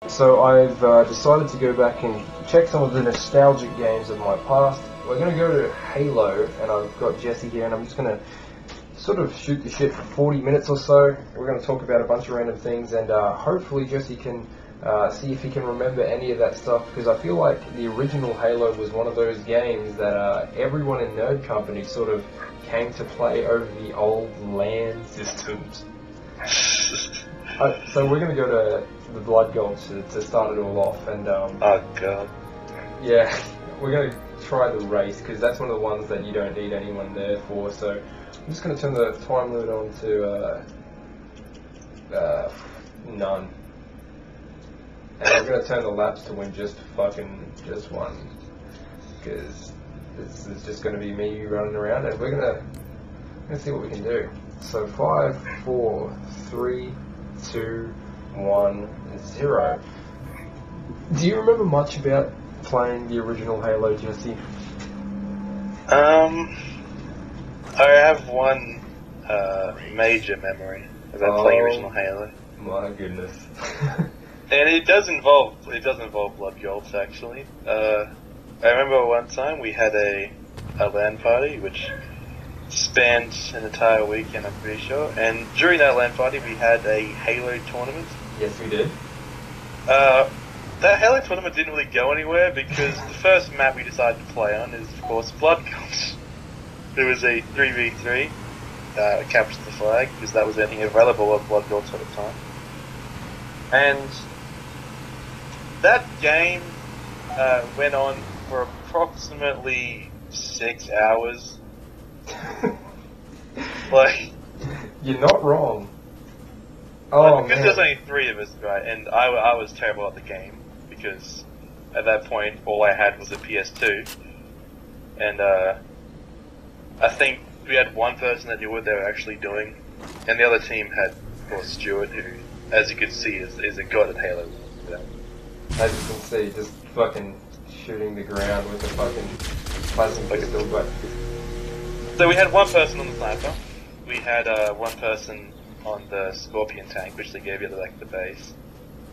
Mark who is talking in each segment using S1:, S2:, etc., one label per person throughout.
S1: So I've decided to go back and check some of the nostalgic games of my past. We're going to go to Halo, and I've got Jesse here, and I'm just going to sort of shoot the shit for 40 minutes or so. We're going to talk about a bunch of random things, and hopefully Jesse can see if he can remember any of that stuff, because I feel like the original Halo was one of those games that everyone in Nerd Company sort of came to play over the old LAN systems. So we're going to go to the Blood Gulch to start it all off, and
S2: oh god.
S1: Yeah, we're going to try the race, because that's one of the ones that you don't need anyone there for. So I'm just going to turn the time limit on to none, and we're going to turn the laps to win just one, because this is just going to be me running around, and we're going to see what we can do. So 5, 4, 3, 2, 1, 0. Do you remember much about playing the original Halo, Jesse?
S2: I have one major memory about playing original Halo.
S1: My goodness.
S2: And it does involve Blood Gulch actually. I remember one time we had a LAN party which spanned an entire weekend, I'm pretty sure. And during that LAN party we had a Halo tournament.
S1: Yes, we did.
S2: That Halo tournament didn't really go anywhere because the first map we decided to play on is, of course, Blood Gulch. It was a 3v3, capture the flag, because that was the only thing available of Blood Gulch at the time. And that game went on for approximately 6 hours. Like,
S1: you're not wrong.
S2: Because there's only 3 of us, right? And I was terrible at the game because at that point all I had was a PS2, and I think we had one person that knew what they were actually doing, and the other team had, of course, Stuart, who, as you can see, is a god at Halo. Yeah.
S1: As you can see, just fucking shooting the ground with a fucking plasma pistol, but...
S2: So we had one person on the sniper, we had one person on the Scorpion tank, which they gave you at the base.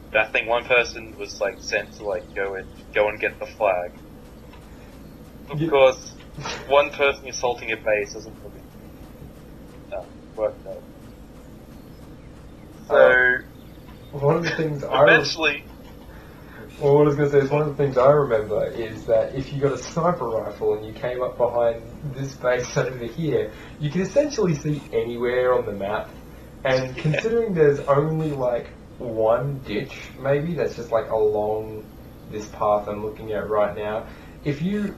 S2: But I think one person was sent to go and get the flag. Of course, one person assaulting a base doesn't really work out. So
S1: one of the things
S2: eventually.
S1: Well, what I was going to say is one of the things I remember is that if you got a sniper rifle and you came up behind this base over here, you could essentially see anywhere on the map. And considering there's only one ditch, maybe that's just along this path I'm looking at right now, if you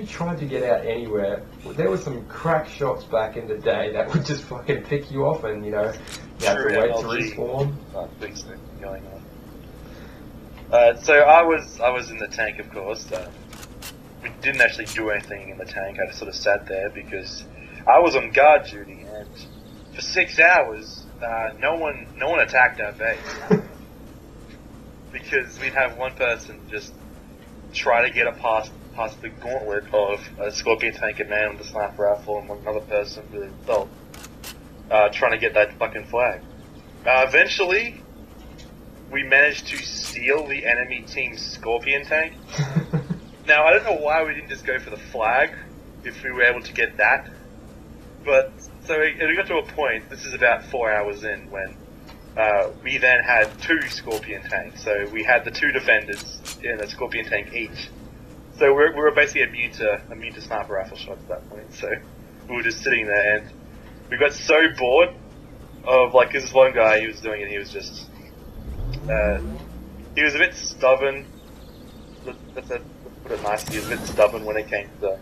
S1: tried to get out anywhere, there were some crack shots back in the day that would just fucking pick you off, and you have to wait to respawn.
S2: Big stuff going on. So I was in the tank, of course. We didn't actually do anything in the tank. I just sort of sat there because I was on guard duty, and for 6 hours, no one attacked our base because we'd have one person just try to get past the gauntlet of a Scorpion tank and man with a sniper rifle, and another person with an assault trying to get that fucking flag. Eventually, we managed to steal the enemy team's Scorpion tank. Now, I don't know why we didn't just go for the flag if we were able to get that, but so we got to a point, this is about 4 hours in, when we then had 2 Scorpion tanks. So we had the 2 defenders in a Scorpion tank each. So we were basically immune to sniper rifle shots at that point. So we were just sitting there, and we got so bored of this one guy, he was doing it, he was just he was a bit stubborn. Let's put it nicely, he was a bit stubborn when it came to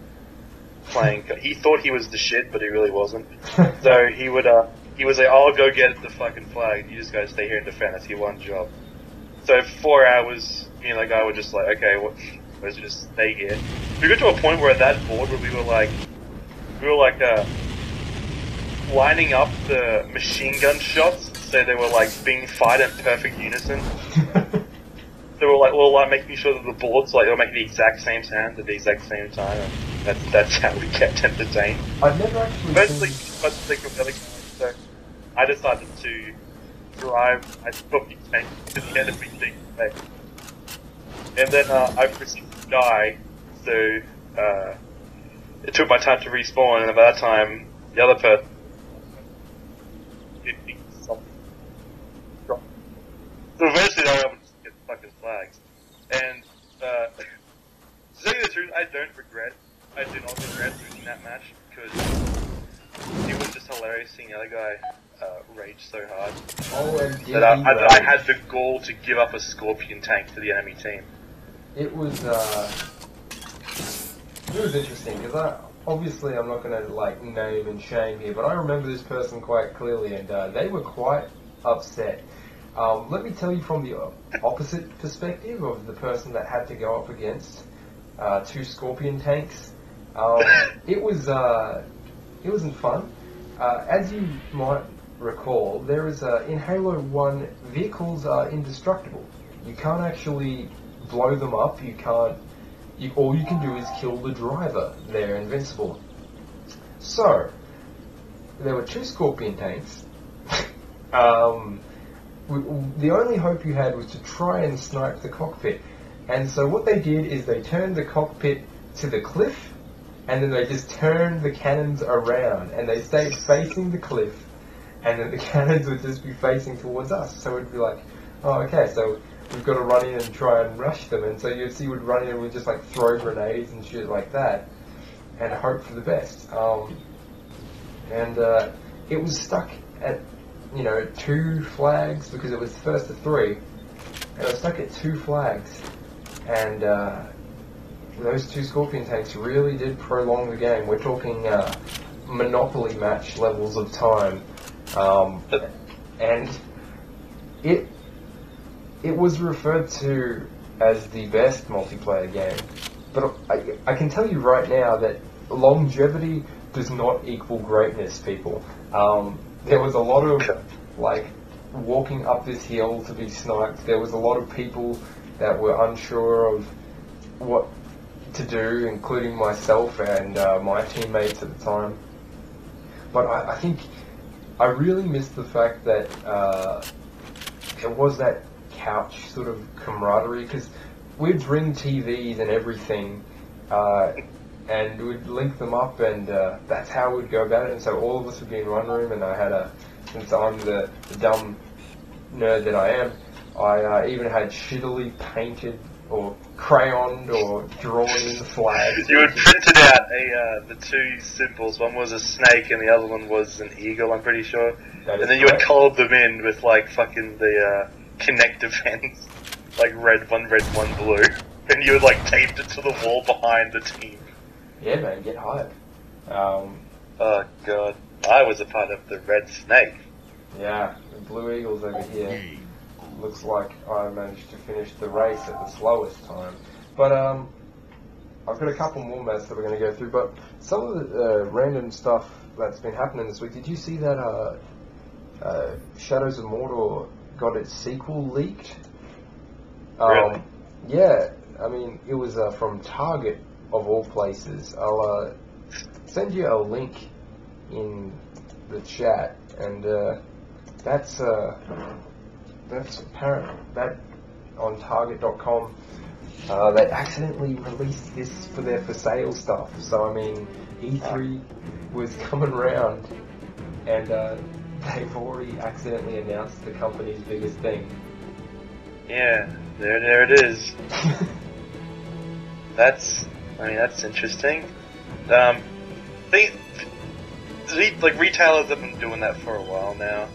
S2: playing. He thought he was the shit, but he really wasn't. So he was like, I'll go get the fucking flag, you just gotta stay here and defend, that's your one job. So for 4 hours, me and that guy were just like, okay, let's just stay here. We got to a point where at that board where we were lining up the machine gun shots, so they were being fired in perfect unison. They were making sure that the bullets they'll make the exact same sound at the exact same time. And that's how we kept entertained.
S1: I've never actually
S2: eventually, but so I decided to drive. I took the tank to the enemy thing Hey. And then I proceeded to die, so it took my time to respawn, and by that time, the other person did something. So eventually I was able to just get fucking flags. And to tell you the truth, I do not regret losing that match, because it was just hilarious seeing the other guy rage so hard.
S1: Oh, and
S2: that I had the gall to give up a scorpion tank to the enemy team.
S1: It was interesting, because obviously I'm not going to like name and shame here, but I remember this person quite clearly, and they were quite upset. Let me tell you from the opposite perspective of the person that had to go up against two scorpion tanks. It wasn't fun. As you might recall, there is in Halo 1, vehicles are indestructible. You can't actually blow them up. You can't. All you can do is kill the driver. They're invincible. So there were two scorpion tanks. The only hope you had was to try and snipe the cockpit. And so what they did is they turned the cockpit to the cliff, and then they just turned the cannons around, and they stayed facing the cliff, and then the cannons would just be facing towards us. So it'd be like, oh, okay, so we've got to run in and try and rush them. And so you'd see we'd run in and we'd just like throw grenades and shit like that, and hope for the best. It was stuck at, 2 flags, because it was first to 3, and it was stuck at 2 flags, and those 2 scorpion tanks really did prolong the game. We're talking Monopoly match levels of time, and it was referred to as the best multiplayer game, but I can tell you right now that longevity does not equal greatness, people. There was a lot of, walking up this hill to be sniped. There was a lot of people that were unsure of what to do, including myself and my teammates at the time. But I think I really missed the fact that there was that couch sort of camaraderie, because we'd bring TVs and everything, and we'd link them up, and that's how we'd go about it. And so all of us would be in one room, and I had since I'm the dumb nerd that I am, I even had shittily painted or crayoned or drawn in flags.
S2: You had printed out the 2 symbols. One was a snake and the other one was an eagle, I'm pretty sure. And then you had colored them in with fucking the connective ends, red, one blue. And you had taped it to the wall behind the team.
S1: Yeah, man, get hype.
S2: Oh god, I was a part of the red snake.
S1: Yeah, the blue eagles over here. Looks like I managed to finish the race at the slowest time. But I've got a couple more maps that we're going to go through. But some of the random stuff that's been happening this week. Did you see that Shadows of Mordor got its sequel leaked?
S2: Really?
S1: Yeah, I mean, it was from Target, of all places. I'll send you a link in the chat, and that's apparent that on Target.com they accidentally released this for their for sale stuff. So I mean, E3 was coming round, and they've already accidentally announced the company's biggest thing.
S2: Yeah, there it is. That's interesting. Retailers have been doing that for a while now.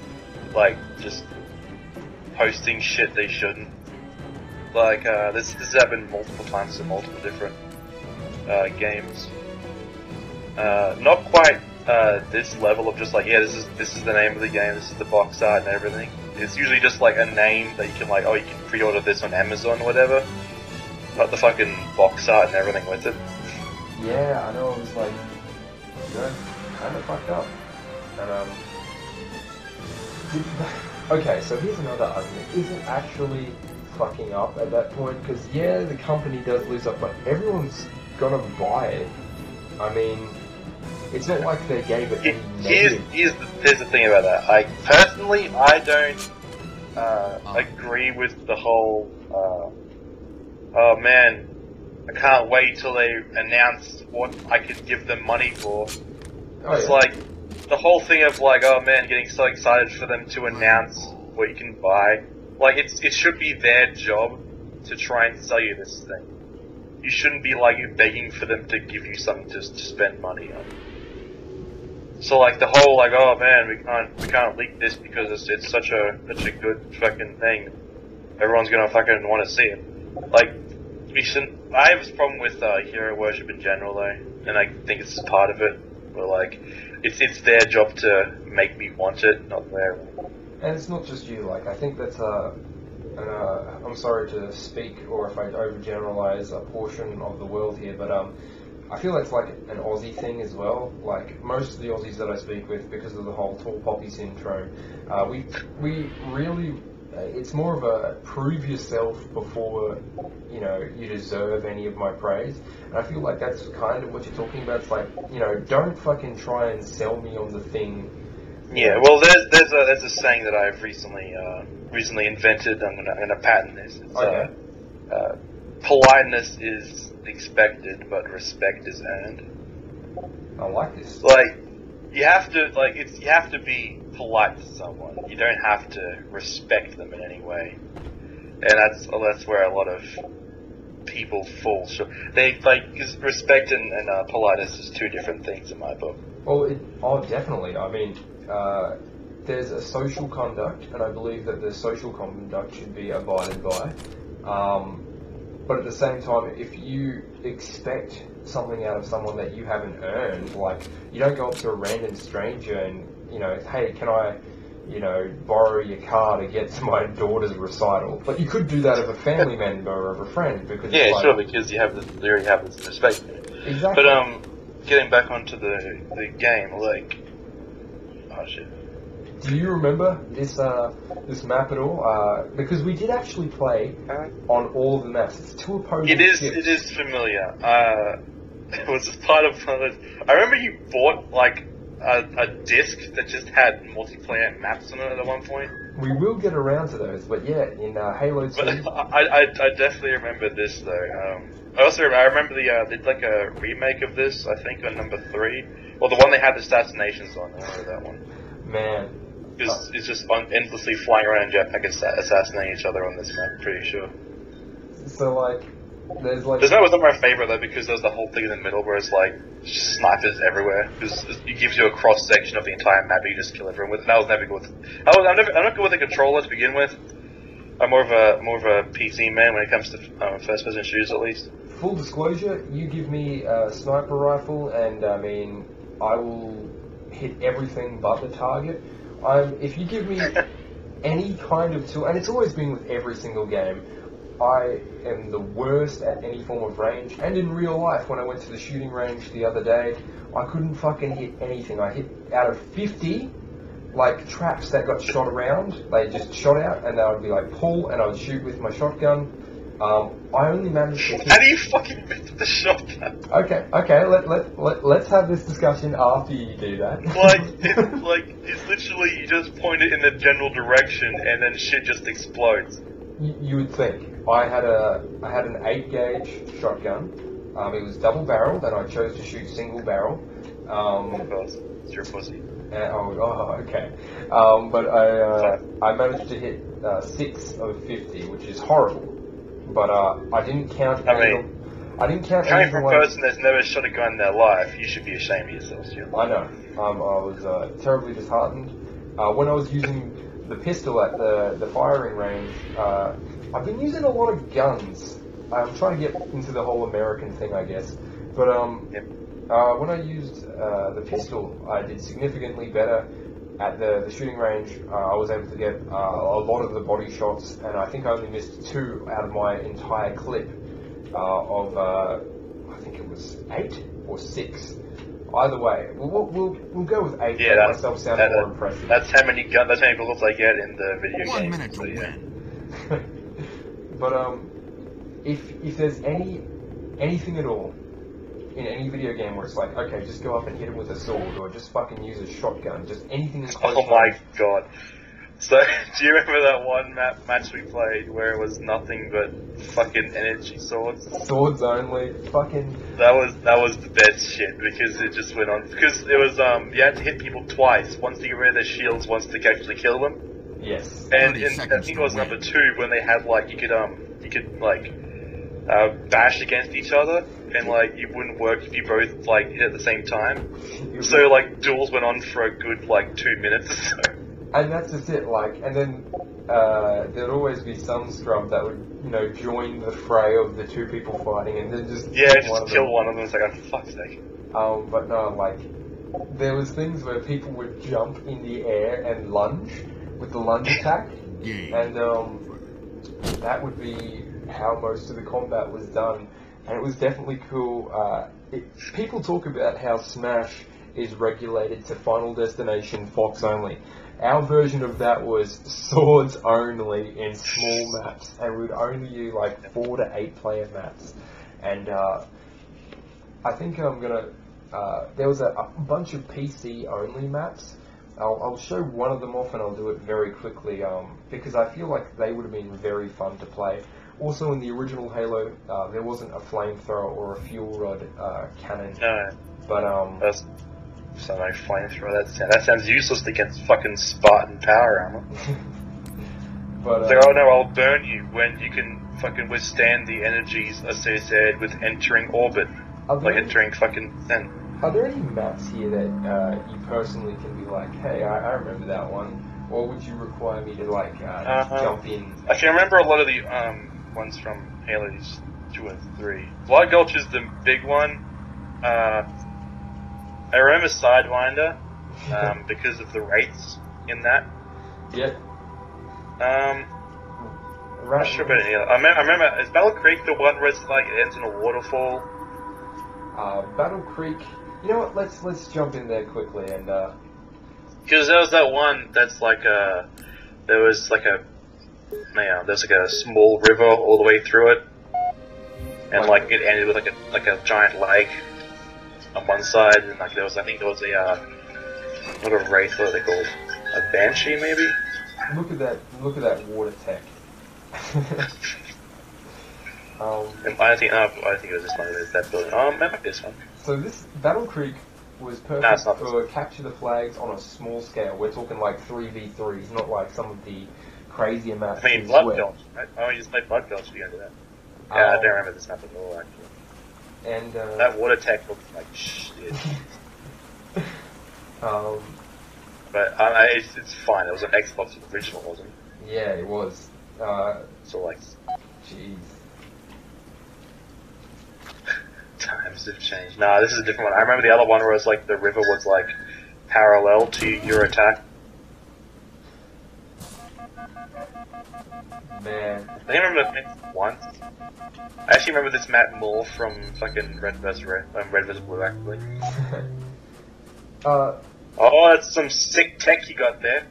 S2: Just posting shit they shouldn't. This has happened multiple times in multiple different games. Not quite this level of just this is the name of the game, this is the box art and everything. It's usually just a name that you can you can pre-order this on Amazon or whatever. Not the fucking box art and everything with it.
S1: Yeah, I know, it was kind of fucked up. And okay, so here's another argument. Is it actually fucking up at that point? Because yeah, the company does lose up, but everyone's gonna buy it. I mean, it's not like they gave it any negative.
S2: Here's the thing about that. I don't agree with the whole oh man, I can't wait till they announce what I could give them money for.
S1: Oh,
S2: It's
S1: yeah.
S2: like, the whole thing of like, oh man, getting so excited for them to announce what you can buy. Like, it should be their job to try and sell you this thing. You shouldn't be like begging for them to give you something to spend money on. So like the whole like, oh man, we can't leak this because it's such a good fucking thing. Everyone's gonna fucking want to see it. Like, we shouldn't. I have this problem with hero worship in general though, and I think it's part of it. Where like, it's their job to make me want it, not their.
S1: And it's not just you, like, I think that's I'm sorry to speak or if I overgeneralize a portion of the world here, but I feel it's like an Aussie thing as well. Like, most of the Aussies that I speak with, because of the whole tall poppy syndrome, we really, it's more of a prove yourself before, you know, you deserve any of my praise. And I feel like that's kind of what you're talking about. It's like, you know, don't fucking try and sell me on the thing.
S2: Yeah, well, there's a saying that I've recently invented. I'm gonna patent this. It's,
S1: Okay.
S2: Politeness is expected, but respect is earned.
S1: I like this.
S2: Like, you have to be polite to someone. You don't have to respect them in any way, and that's where a lot of people fall short. They like, 'cause respect and politeness is two different things in my book.
S1: Well, definitely. I mean, there's a social conduct, and I believe that the social conduct should be abided by. But at the same time, if you expect something out of someone that you haven't earned, like, you don't go up to a random stranger and, you know, hey, can I, you know, borrow your car to get to my daughter's recital? But you could do that of a family member or of a friend, because
S2: Yeah,
S1: it's like,
S2: sure, because you already have this respect.
S1: exactly.
S2: But getting back onto the game, like, oh shit.
S1: Do you remember this map at all? Because we did actually play on all of the maps. It's two opposing ships.
S2: It is familiar. It was part of one of those. I remember you bought like a disc that just had multiplayer maps on it at one point.
S1: We will get around to those, but yeah, in Halo 2.
S2: But I definitely remember this though. I remember they did like a remake of this. I think on number 3, or the one they had the assassinations on. I remember that one.
S1: Man.
S2: Because it's just endlessly flying around in jetpack assassinating each other on this map, I'm pretty sure.
S1: So, like, there's like...
S2: This map was not my favourite, though, because there's the whole thing in the middle where it's like, just snipers everywhere. Because it gives you a cross-section of the entire map you just kill everyone with. And I was never good with... I'm not good with a controller to begin with. I'm more of a PC man when it comes to first-person shooters, at least.
S1: Full disclosure, you give me a sniper rifle, and, I mean, I will hit everything but the target. If you give me any kind of tool, and it's always been with every single game, I am the worst at any form of range. And in real life, when I went to the shooting range the other day, I couldn't fucking hit anything. I hit out of 50, like, traps that got shot around. They just shot out, and they would be like, pull, and I would shoot with my shotgun. I only managed to hit...
S2: How do you fucking miss the shotgun?
S1: Okay, let's have this discussion after you do that.
S2: It's literally, you just point it in the general direction and then shit just explodes.
S1: You would think. I had an 8-gauge shotgun. It was double barreled, and I chose to shoot single barrel.
S2: Of course, it's your pussy.
S1: Okay. But I managed to hit 6 of 50, which is horrible. But I didn't count.
S2: Coming from a
S1: like,
S2: person that's never shot a gun in their life, you should be ashamed of yourself, Stuart.
S1: I know. I was terribly disheartened. When I was using the pistol at the firing range, I've been using a lot of guns. I'm trying to get into the whole American thing, I guess. But when I used the pistol, I did significantly better. At the shooting range, I was able to get a lot of the body shots, and I think I only missed 2 out of my entire clip of, I think it was 8 or 6. Either way, we'll go with 8 to make myself sound more impressive.
S2: That's how many bullets I get in the video game.
S3: 1 minute to win.
S1: But if there's anything at all in any video game where it's like, okay, just go up and hit him with a sword, or just fucking use a shotgun, just anything in close
S2: Oh my
S1: range.
S2: god. So, do you remember that one match we played where it was nothing but fucking energy swords?
S1: Swords only, fucking...
S2: That was the best shit, because it just went on, because it was, you had to hit people twice, once to get rid of their shields, once to actually kill them.
S1: Yes.
S2: And I think it was number 2 when they had, like, you could bash against each other, and, like, it wouldn't work if you both, like, hit at the same time. So, like, duels went on for a good, like, 2 minutes or so.
S1: And that's just it, like, and then there'd always be some scrub that would, you know, join the fray of the two people fighting and then just
S2: kill one of them. It's like, oh, fuck's sake.
S1: But no, like, there was things where people would jump in the air and lunge with the lunge attack, and that would be how most of the combat was done, and it was definitely cool. People talk about how Smash is regulated to Final Destination Fox only. Our version of that was swords only in small maps, and we'd only do like 4 to 8 player maps. And I think I'm gonna. There was a bunch of PC only maps. I'll show one of them off, and I'll do it very quickly because I feel like they would have been very fun to play. Also, in the original Halo, there wasn't a flamethrower or a fuel rod cannon.
S2: No,
S1: but
S2: so no flamethrower. That sounds useless against fucking Spartan power armor.
S1: But
S2: it's like, oh no, I'll burn you when you can fucking withstand the energies associated with entering orbit, like entering fucking then.
S1: Are there any maps here that you personally can be like, hey, I remember that one, or would you require me to like jump in?
S2: I can remember a lot of the ones from Halo's 2 and 3. Blood Gulch is the big one. I remember Sidewinder, because of the wraiths in that.
S1: Yep.
S2: I'm not sure about any other. I remember, is Battle Creek the one where it's like, it ends in a waterfall?
S1: Battle Creek, you know what, let's jump in there quickly and,
S2: because there was that one that's like there's like a small river all the way through it, and like it ended with like a giant lake on one side, and like I think there was a not a wraith, what are they called? A banshee maybe?
S1: Look at that water tech.
S2: I think it was this one. It was that building. Maybe this one.
S1: So this Battle Creek was perfect for capture the flags on a small scale. We're talking like 3v3s, not like some of the crazier maps.
S2: I mean, Blood Gulch, right? I only just played Blood Gulch to go to that. Yeah, I don't remember this map at all, actually.
S1: And
S2: that water tech looks like shit. But it's fine. It was an Xbox original, wasn't it?
S1: Yeah, it was.
S2: So like,
S1: jeez.
S2: Times have changed. Nah, this is a different one. I remember the other one where it was like the river was like parallel to your attack.
S1: Man.
S2: I think I remember that once. I actually remember this map more from fucking Red vs. Blue, actually. Oh, that's some sick tech you got there.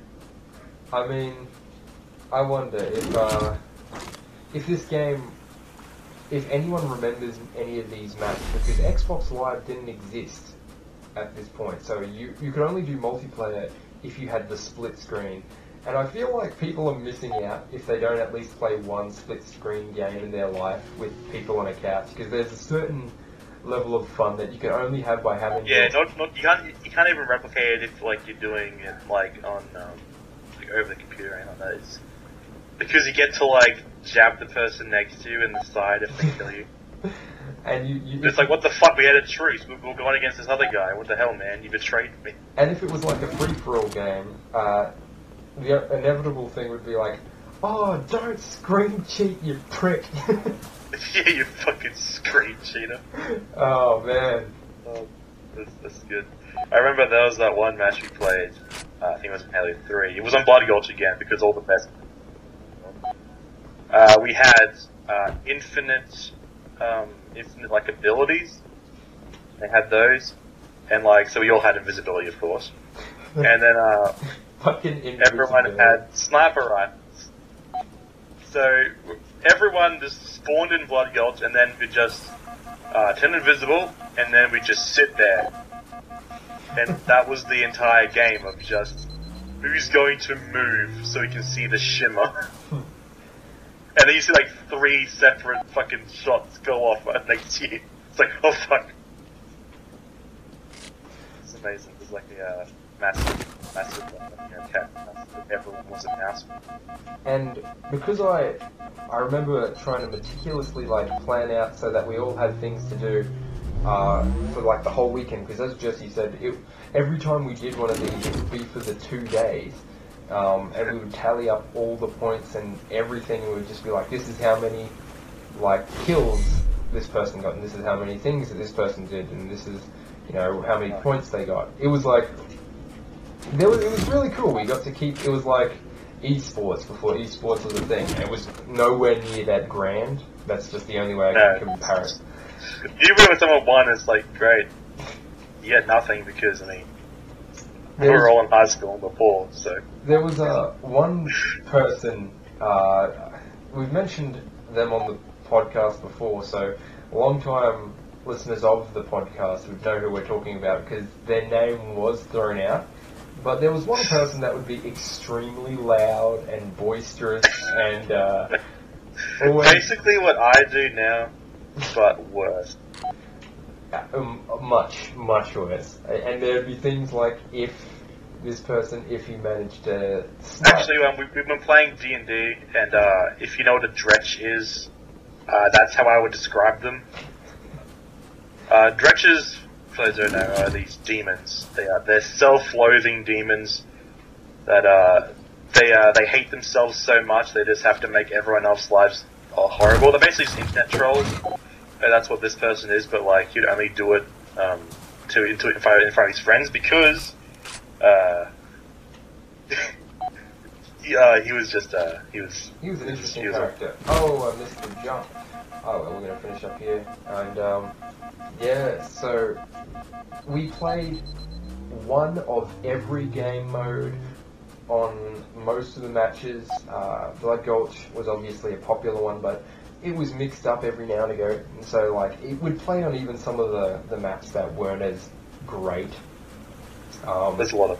S1: I mean, I wonder if this game, if anyone remembers any of these maps, because Xbox Live didn't exist at this point, so you could only do multiplayer if you had the split screen. And I feel like people are missing out if they don't at least play one split-screen game in their life with people on a couch, because there's a certain level of fun that you can only have by having...
S2: Yeah, you can't even replicate it if like you're doing it like on like over the computer and on those, because you get to like jab the person next to you in the side if they kill you.
S1: And
S2: it's like, what the fuck, we had a truce, we were going against this other guy, what the hell, man, you betrayed me.
S1: And if it was like a free-for-all game, the inevitable thing would be like, oh, don't screen cheat, you prick.
S2: Yeah, you fucking screen cheater.
S1: Oh, man.
S2: Oh, that's good. I remember there was that one match we played, I think it was in Halo 3. It was on Blood Gulch again, because all the best. We had infinite like abilities. They had those, and like, so we all had invisibility, of course. And then everyone had sniper rifles. So everyone just spawned in Blood Gulch, and then we just turn invisible, and then we just sit there. And that was the entire game of just who's going to move so we can see the shimmer. And then you see like 3 separate fucking shots go off right next to you. It's like, oh fuck. It's amazing. There's like a massive cat. Everyone was a mouse.
S1: And because I remember trying to meticulously like plan out so that we all had things to do for like the whole weekend. Because as Jesse said, every time we did one of these, it would be for the 2 days. And we would tally up all the points and everything, and we would just be like, this is how many, like, kills this person got, and this is how many things that this person did, and this is, you know, how many points they got. It was like, it was really cool. We got to keep, it was like esports before esports was a thing. It was nowhere near that grand. That's just the only way I can compare it.
S2: Even when someone won, it's like, great. You get nothing because, I mean, we were all in high school before, so.
S1: There was one person, we've mentioned them on the podcast before, so long-time listeners of the podcast would know who we're talking about because their name was thrown out. But there was one person that would be extremely loud and boisterous and always...
S2: Basically what I do now, but worse.
S1: Much worse. And there'd be things like if he managed to snipe.
S2: Actually, we've been playing D&D, and if you know what a dretch is, that's how I would describe them. Dretches, for those who don't know, are these demons. They're self-loathing demons that they hate themselves so much they just have to make everyone else's lives horrible. They're basically just internet trolls. And that's what this person is, but like he'd only do it in front of his friends because he was
S1: an interesting character. Oh, I missed the jump. Oh, well, we're gonna finish up here, and yeah. So we played one of every game mode on most of the matches. Blood Gulch was obviously a popular one, but it was mixed up every now and again, and so like it would play on even some of the maps that weren't as great.
S2: There's a lot of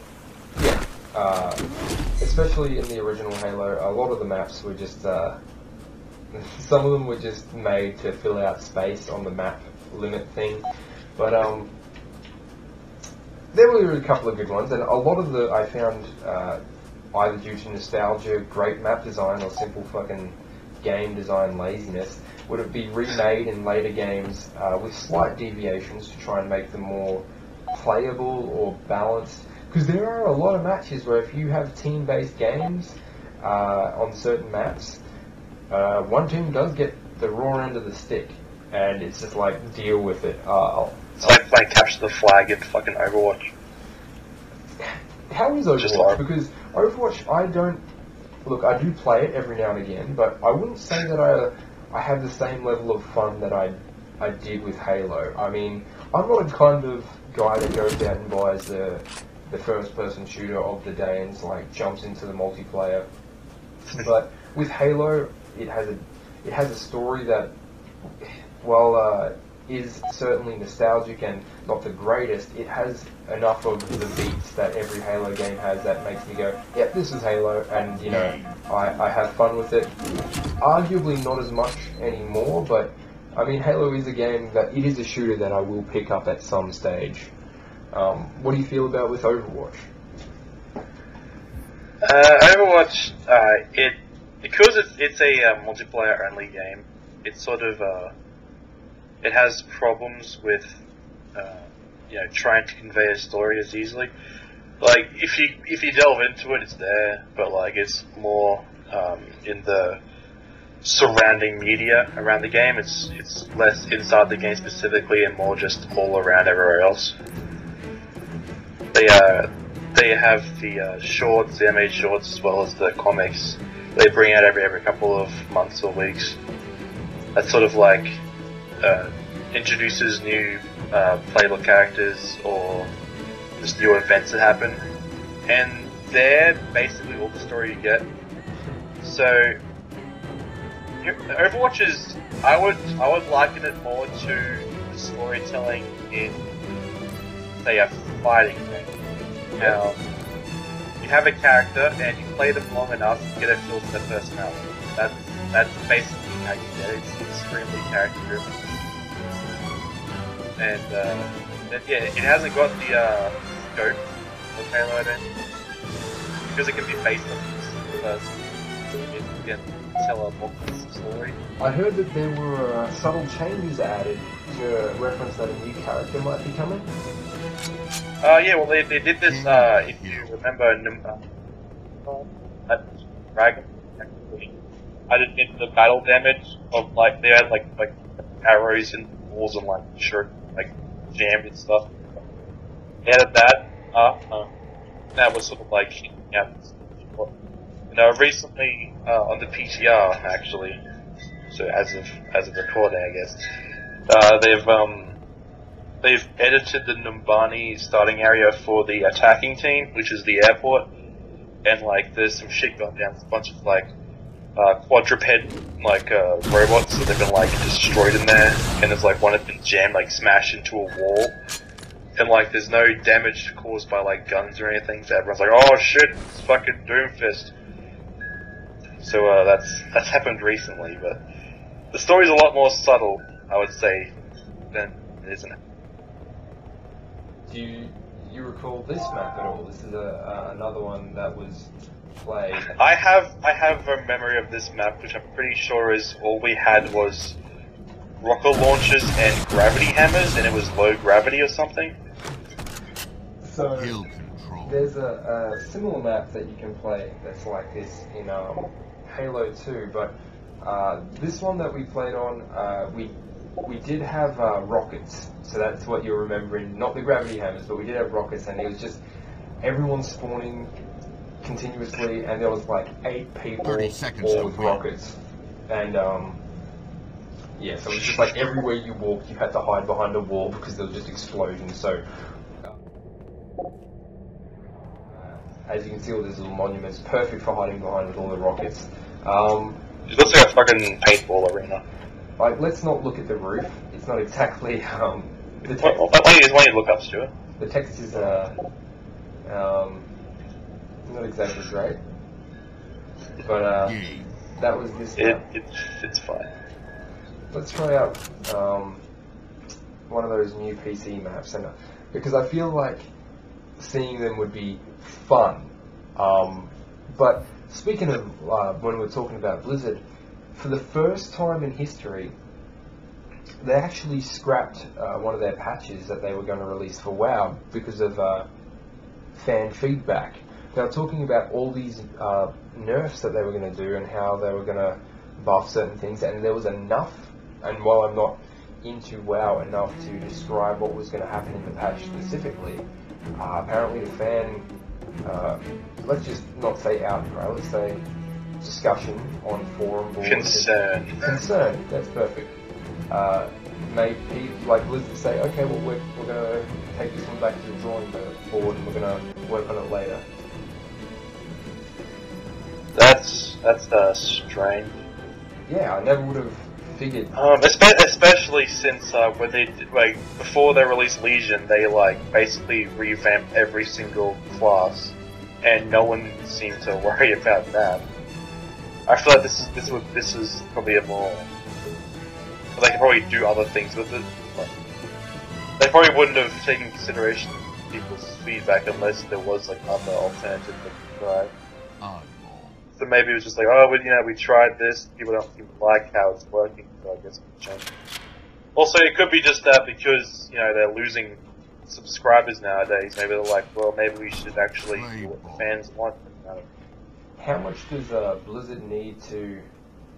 S1: especially in the original Halo, a lot of the maps were just some of them were just made to fill out space on the map limit thing, but there were a couple of good ones, and a lot of I found either due to nostalgia, great map design, or simple fucking game design laziness, would it be remade in later games with slight deviations to try and make them more playable or balanced. Because there are a lot of matches where if you have team-based games on certain maps, one team does get the raw end of the stick, and it's just like, deal with it.
S2: It's like playing Capture the Flag in fucking Overwatch.
S1: How is Overwatch? Because Overwatch, I do play it every now and again, but I wouldn't say that I have the same level of fun that I did with Halo. I mean, I'm not a kind of guy that goes out and buys the first-person shooter of the day and like jumps into the multiplayer. But with Halo, it has a story that, while is certainly nostalgic and not the greatest, it has enough of the beats that every Halo game has that makes me go, yep, this is Halo, and you know, I have fun with it. Arguably not as much anymore, but I mean, Halo is a game that, it is a shooter that I will pick up at some stage. What do you feel about with Overwatch?
S2: Overwatch, because it's a multiplayer only game, it's sort of it has problems with trying to convey a story as easily. Like if you delve into it, it's there, but like it's more in the surrounding media around the game. It's less inside the game specifically and more just all around everywhere else. They have the shorts, the animated shorts, as well as the comics. They bring out every couple of months or weeks. That's sort of like introduces new playable characters or just new events that happen, and they're basically all the story you get. So Overwatch is, I would liken it more to the storytelling in, say, a fighting game. Now, you have a character and you play them long enough, you get a feel for their personality. That's basically how you get it. It's extremely character driven. And yeah, it hasn't got the scope of Halo, I don't think, because it can be based on this person. It can tell a more story.
S1: I heard that there were subtle changes added to reference that a new character might be coming.
S2: Yeah, well, they did this, if you remember, that dragon actually added into the battle damage of, like, they had, like arrows and walls and, like, shirt, like, jammed and stuff. They added that, that was sort of, like, yeah. You know, recently, on the PTR, actually, so as of recording, I guess, they've edited the Numbani starting area for the attacking team, which is the airport, and like there's some shit gone down. There's a bunch of like quadruped like robots that have been like destroyed in there, and there's like one that's been jammed, like smashed into a wall, and like there's no damage caused by like guns or anything. So everyone's like, oh shit, it's fucking Doomfist. So that's happened recently, but the story's a lot more subtle, I would say, than it is in it.
S1: Do you recall this map at all? This is another one that was played.
S2: I have a memory of this map, which I'm pretty sure is all we had was rocket launchers and gravity hammers, and it was low gravity or something.
S1: So there's a similar map that you can play that's like this in Halo 2, but this one that we played on, we did have rockets, so that's what you're remembering, not the gravity hammers, but we did have rockets, and it was just everyone spawning continuously, and there was like 8 people all with rockets, and yeah, so it was just like everywhere you walked you had to hide behind a wall because there was just explosions. So as you can see, all these little monuments, perfect for hiding behind with all the rockets.
S2: It looks like a fucking paintball arena.
S1: Like, let's not look at the roof. It's not exactly the text.
S2: Why don't you look up, Stuart?
S1: The text is not exactly great, but that was this.
S2: It's fine.
S1: Let's try out one of those new PC maps, and because I feel like seeing them would be fun. But speaking of when we're talking about Blizzard, for the first time in history, they actually scrapped one of their patches that they were going to release for WoW because of fan feedback. They were talking about all these nerfs that they were going to do and how they were going to buff certain things, and there was enough, and while I'm not into WoW enough to describe what was going to happen in the patch specifically, apparently the fan, let's just not say outcry, let's say discussion on forum boards. Concern, that's perfect. Maybe like Blizzard say, okay, well we're going to take this one back to the drawing board and we're going to work on it later.
S2: That's strange.
S1: Yeah, I never would have figured.
S2: Especially since when they did, like before they released Legion, they like basically revamped every single class, and no one seemed to worry about that. I feel like this is probably a more. They could probably do other things with it. But they probably wouldn't have taken consideration people's feedback unless there was like other alternatives they could try. So maybe it was just like, oh, we tried this. People don't seem to like how it's working, so I guess we can change it. Also, it could be just that because they're losing subscribers nowadays. Maybe they're like, well, maybe we should actually do what the fans want.
S1: How much does Blizzard need to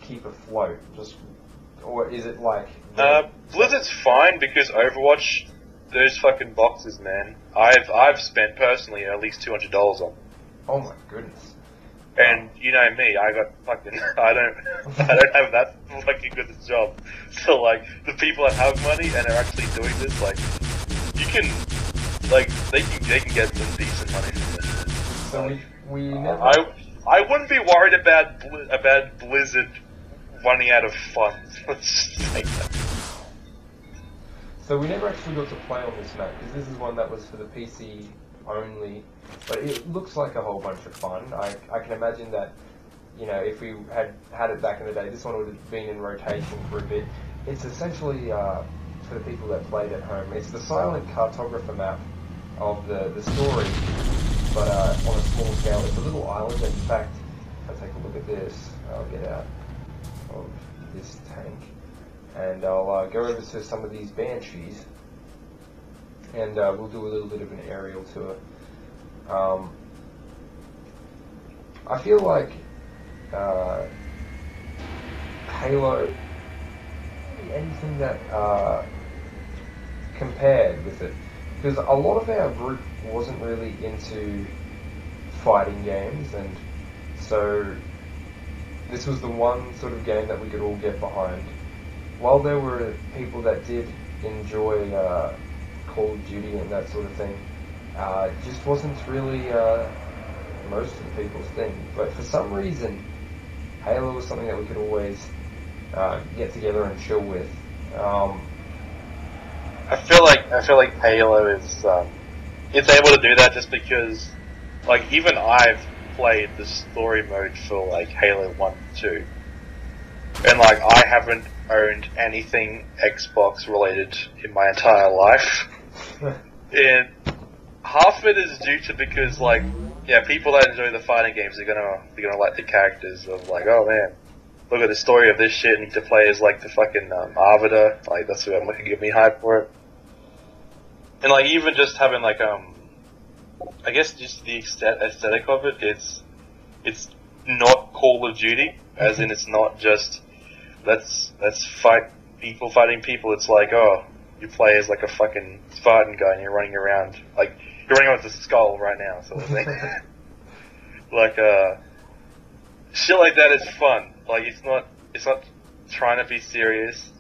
S1: keep afloat? Or is it like...
S2: Blizzard's fine because Overwatch, those fucking boxes, man. I've spent personally at least $200 on them.
S1: Oh my goodness.
S2: And you know me, I got fucking... I don't have that fucking good a job. So like, the people that have money and are actually doing this, like, you can... Like, they can get some decent money from this.
S1: So we never...
S2: I wouldn't be worried about Blizzard running out of funds. Let's just say that.
S1: So we never actually got to play on this map, because this is one that was for the PC only, but it looks like a whole bunch of fun. I can imagine that, you know, if we had it back in the day, this one would have been in rotation for a bit. It's essentially, for the people that played at home, it's the silent cartographer map of the story, but on a small scale. It's a little island, and in fact, if I take a look at this, I'll get out of this tank, and I'll go over to some of these banshees, and we'll do a little bit of an aerial tour. I feel like Halo, anything that compared with it, because a lot of our group wasn't really into fighting games, and so this was the one sort of game that we could all get behind. While there were people that did enjoy Call of Duty and that sort of thing, it just wasn't really most of the people's thing. But for some reason, Halo was something that we could always get together and chill with.
S2: I feel like Halo is it's able to do that just because, like, even I've played the story mode for like Halo 1 and 2, and like I haven't owned anything Xbox related in my entire life. And half of it is due to because, like, yeah, people that enjoy the fighting games they're gonna like the characters of, like, oh man, look at the story of this shit, and to play as like the fucking Arbiter, like that's what I'm looking, give me hype for it. And like even just having like I guess just the aesthetic of it, it's not Call of Duty, as in it's not just let's fight people fighting people. It's like, oh, you play as like a fucking Spartan guy and you're running around like you're running around with a skull right now, sort of thing. Like shit like that is fun. Like it's not trying to be serious.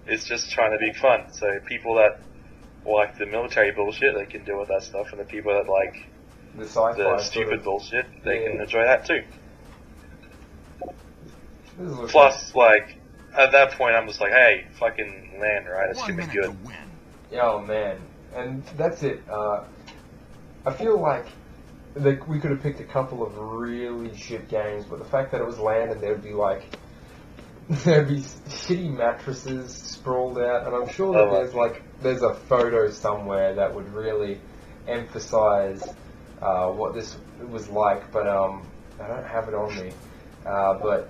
S2: It's just trying to be fun. So people that like the military bullshit, they can deal with that stuff, and the people that like
S1: the sci-fi
S2: stupid bullshit, they can enjoy that too.
S1: Plus,
S2: like at that point, I'm just like, hey, fucking LAN, right? It's gonna be good.
S1: Oh man, and that's it. I feel like we could have picked a couple of really shit games, but the fact that it was LAN and there'd be shitty mattresses sprawled out, and I'm sure that there's a photo somewhere that would really emphasize what this was like, but I don't have it on me. But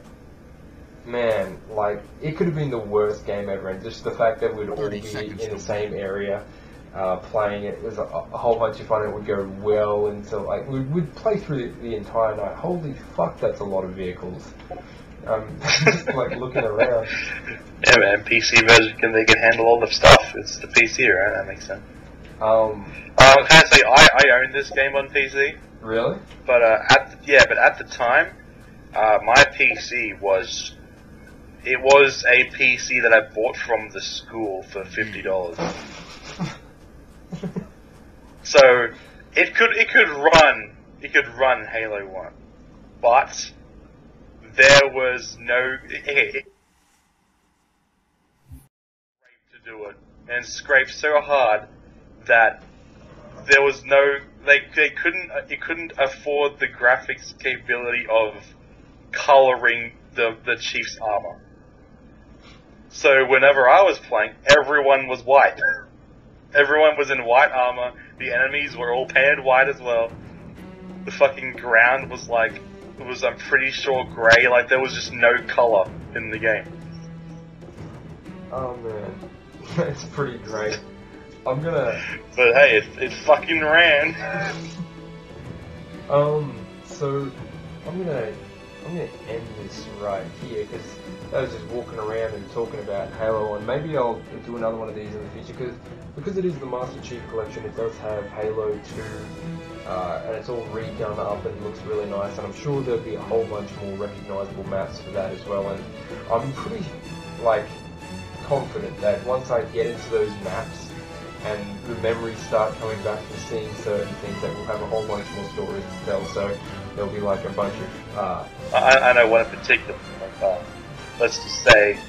S1: man, like, it could have been the worst game ever, and just the fact that we'd all be in the same area playing it was a whole bunch of fun. It would go well until, like, we'd play through the entire night. Holy fuck, that's a lot of vehicles. Just like looking around.
S2: Yeah, man, PC version they can handle all the stuff. It's the PC, right? That makes sense.
S1: Can
S2: I say I owned this game on PC?
S1: Really?
S2: But at the time, my PC was a PC that I bought from the school for $50. So it could run Halo 1, but there was no to do it, and scraped so hard that there was no it couldn't afford the graphics capability of coloring the Chief's armor. So whenever I was playing, everyone was white. Everyone was in white armor. The enemies were all painted white as well. The fucking ground was like, I'm pretty sure grey. Like there was just no color in the game.
S1: Oh man, that's pretty great. I'm gonna.
S2: But hey, it fucking ran.
S1: So I'm gonna end this right here, because I was just walking around and talking about Halo, and maybe I'll do another one of these in the future, because it is the Master Chief Collection. It does have Halo 2, and it's all redone up and looks really nice, and I'm sure there'll be a whole bunch more recognisable maps for that as well, and I'm pretty, like, confident that once I get into those maps and the memories start coming back from seeing certain things, that we'll have a whole bunch more stories to tell. So there'll be like a bunch of
S2: I know one in particular, like, let's just say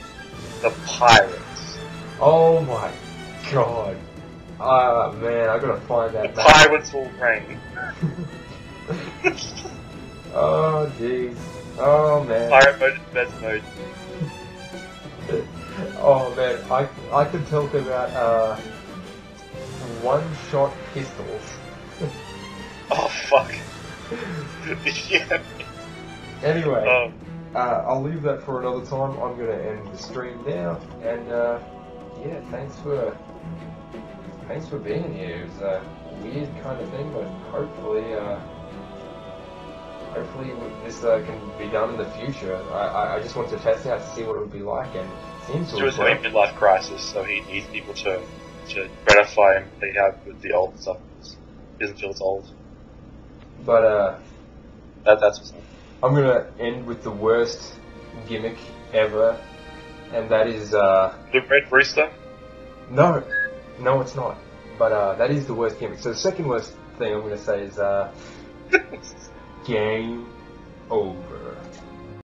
S2: the Pirates.
S1: Oh my god, Ah, man, I gotta find that map.
S2: Pirates will reign.
S1: Oh, jeez. Oh, man.
S2: Pirate mode is best mode.
S1: Oh, man, I could talk about, one-shot pistols.
S2: Oh fuck. Yeah.
S1: Anyway, I'll leave that for another time. I'm gonna end the stream now, and, yeah, thanks for being here. It was a weird kind of thing, but hopefully this can be done in the future. I just want to test it out to see what it would be like, and it seems to
S2: Stuart's
S1: work.
S2: having a midlife crisis, so he needs people to gratify him they have with the old stuff. He doesn't feel it's old.
S1: But
S2: That's what's up.
S1: I'm gonna end with the worst gimmick ever, and that is
S2: The Red Rooster?
S1: no, it's not. But that is the worst gimmick. So the second worst thing I'm gonna say is game over.